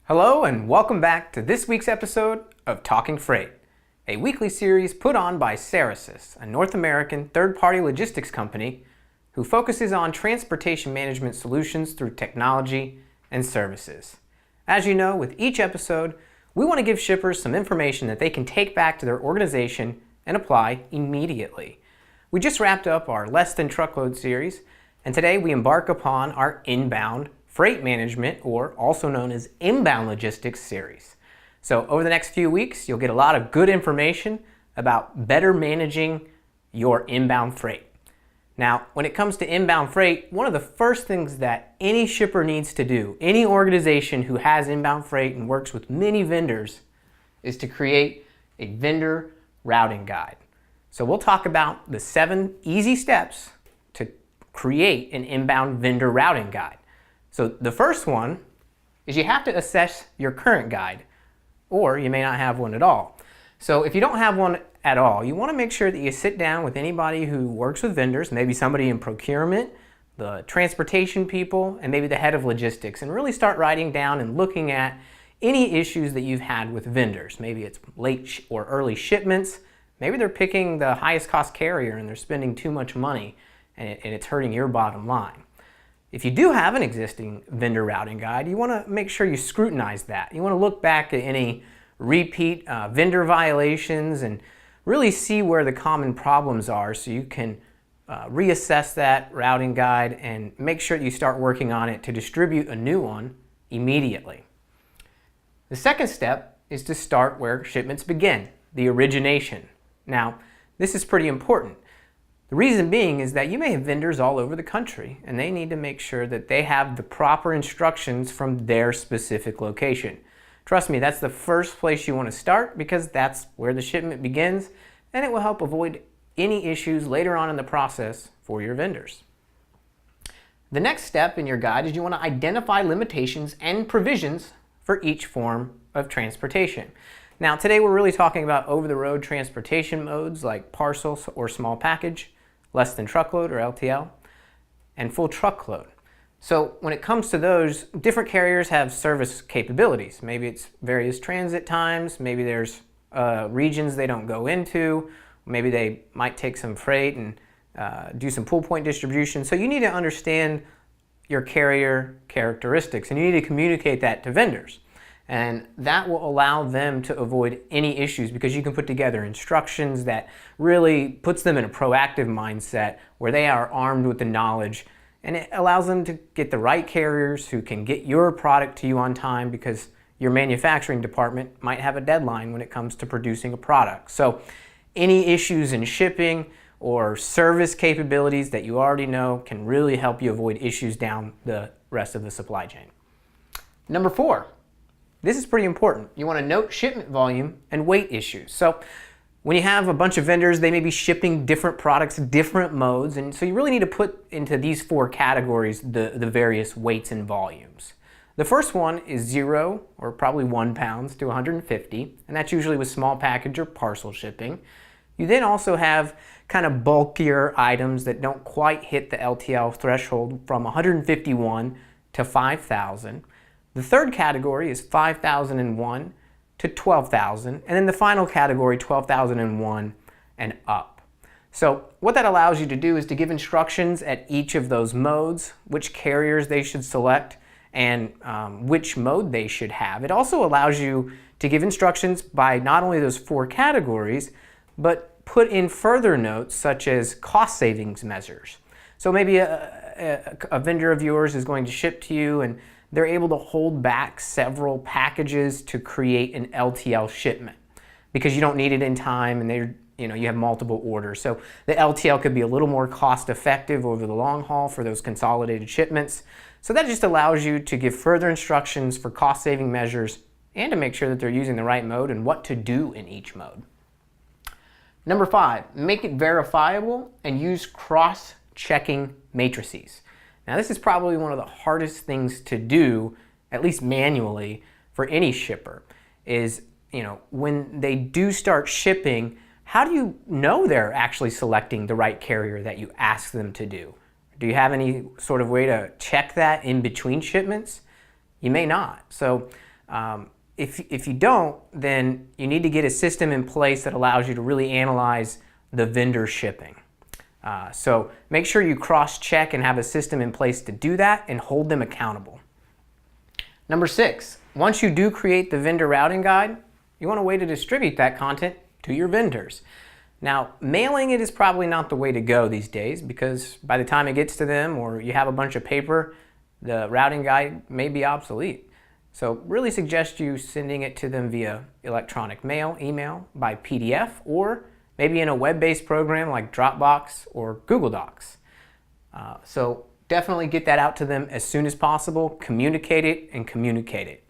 Hello and welcome back to this week's episode of Talking Freight, a weekly series put on by Matrices, a North American third-party logistics company who focuses on transportation management solutions through technology and services. As you know, with each episode, we want to give shippers some information that they can take back to their organization and apply immediately. We just wrapped up our Less Than Truckload series, and today we embark upon our Inbound Freight Management, or also known as Inbound Logistics series. So over the next few weeks, you'll get a lot of good information about better managing your inbound freight. Now, when it comes to inbound freight, one of the first things that any shipper needs to do, any organization who has inbound freight and works with many vendors, is to create a vendor routing guide. So we'll talk about the 7 easy steps to create an inbound vendor routing guide. So the first one is you have to assess your current guide, or you may not have one at all. So if you don't have one at all, you want to make sure that you sit down with anybody who works with vendors, maybe somebody in procurement, the transportation people, and maybe the head of logistics, and really start writing down and looking at any issues that you've had with vendors. Maybe it's late or early shipments. Maybe they're picking the highest cost carrier and they're spending too much money and it's hurting your bottom line. If you do have an existing vendor routing guide, you want to make sure you scrutinize that. You want to look back at any repeat vendor violations and really see where the common problems are so you can reassess that routing guide and make sure you start working on it to distribute a new one immediately. The second step is to start where shipments begin, the origination. Now, this is pretty important. The reason being is that you may have vendors all over the country and they need to make sure that they have the proper instructions from their specific location. Trust me, that's the first place you want to start because that's where the shipment begins and it will help avoid any issues later on in the process for your vendors. The next step in your guide is you want to identify limitations and provisions for each form of transportation. Now today we're really talking about over-the-road transportation modes like parcel or small package, less than truckload or LTL, and full truckload. So when it comes to those, different carriers have service capabilities. Maybe it's various transit times, maybe there's regions they don't go into, maybe they might take some freight and do some pull point distribution. So you need to understand your carrier characteristics and you need to communicate that to vendors. And that will allow them to avoid any issues because you can put together instructions that really puts them in a proactive mindset where they are armed with the knowledge, and it allows them to get the right carriers who can get your product to you on time because your manufacturing department might have a deadline when it comes to producing a product. So any issues in shipping or service capabilities that you already know can really help you avoid issues down the rest of the supply chain. Number 4. This is pretty important. You want to note shipment volume and weight issues. So when you have a bunch of vendors, they may be shipping different products, different modes, and so you really need to put into these 4 categories the various weights and volumes. The first one is 0 or probably 1 pounds to 150, and that's usually with small package or parcel shipping. You then also have kind of bulkier items that don't quite hit the LTL threshold from 151 to 5,000. The third category is 5,001 to 12,000, and then the final category, 12,001 and up. So what that allows you to do is to give instructions at each of those modes, which carriers they should select, and which mode they should have. It also allows you to give instructions by not only those 4 categories, but put in further notes such as cost savings measures. So maybe a vendor of yours is going to ship to you and they're able to hold back several packages to create an LTL shipment because you don't need it in time and you have multiple orders. So the LTL could be a little more cost effective over the long haul for those consolidated shipments. So that just allows you to give further instructions for cost saving measures and to make sure that they're using the right mode and what to do in each mode. Number 5, make it verifiable and use cross-checking matrices. Now this is probably one of the hardest things to do, at least manually, for any shipper, is when they do start shipping, how do you know they're actually selecting the right carrier that you ask them to do? Do you have any sort of way to check that in between shipments? You may not. So If you don't, then you need to get a system in place that allows you to really analyze the vendor shipping. So make sure you cross-check and have a system in place to do that and hold them accountable. Number 6, once you do create the vendor routing guide, you want a way to distribute that content to your vendors. Now, mailing it is probably not the way to go these days, because by the time it gets to them or you have a bunch of paper, the routing guide may be obsolete. So really suggest you sending it to them via electronic mail, email, by PDF, or maybe in a web-based program like Dropbox or Google Docs. So definitely get that out to them as soon as possible, communicate it, and communicate it.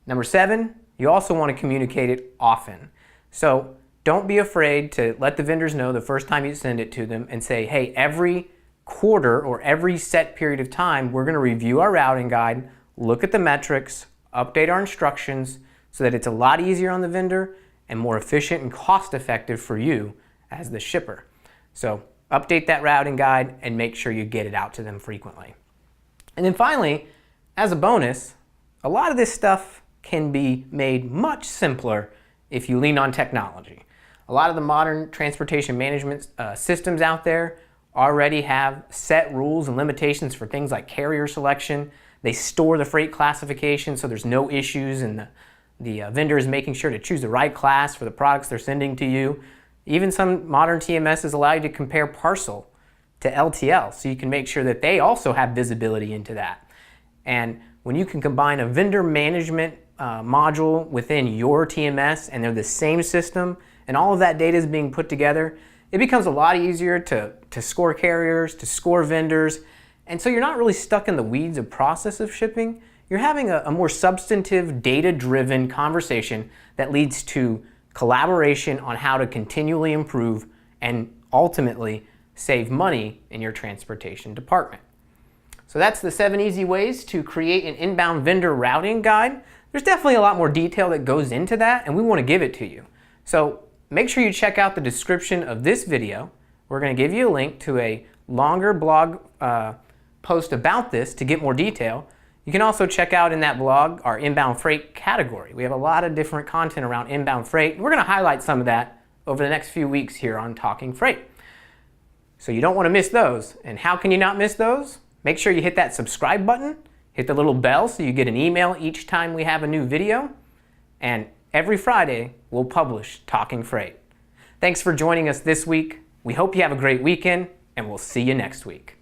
Number 7, you also want to communicate it often. So don't be afraid to let the vendors know the first time you send it to them and say, hey, every quarter or every set period of time, we're going to review our routing guide, look at the metrics, update our instructions so that it's a lot easier on the vendor and more efficient and cost-effective for you as the shipper. So update that routing guide and make sure you get it out to them frequently. And then finally, as a bonus, a lot of this stuff can be made much simpler if you lean on technology. A lot of the modern transportation management systems out there already have set rules and limitations for things like carrier selection. They store the freight classification so there's no issues, and the vendor is making sure to choose the right class for the products they're sending to you. Even some modern TMSs allow you to compare parcel to LTL, so you can make sure that they also have visibility into that. And when you can combine a vendor management module within your TMS and they're the same system and all of that data is being put together, it becomes a lot easier to score carriers, to score vendors, and so you're not really stuck in the weeds of process of shipping. You're having a more substantive, data-driven conversation that leads to collaboration on how to continually improve and ultimately save money in your transportation department. So that's the 7 easy ways to create an inbound vendor routing guide. There's definitely a lot more detail that goes into that, and we want to give it to you. So make sure you check out the description of this video. We're going to give you a link to a longer blog post about this to get more detail. You can also check out in that blog our inbound freight category. We have a lot of different content around inbound freight, and we're going to highlight some of that over the next few weeks here on Talking Freight. So you don't want to miss those. And how can you not miss those? Make sure you hit that subscribe button, hit the little bell so you get an email each time we have a new video, and every Friday we'll publish Talking Freight. Thanks for joining us this week. We hope you have a great weekend, and we'll see you next week.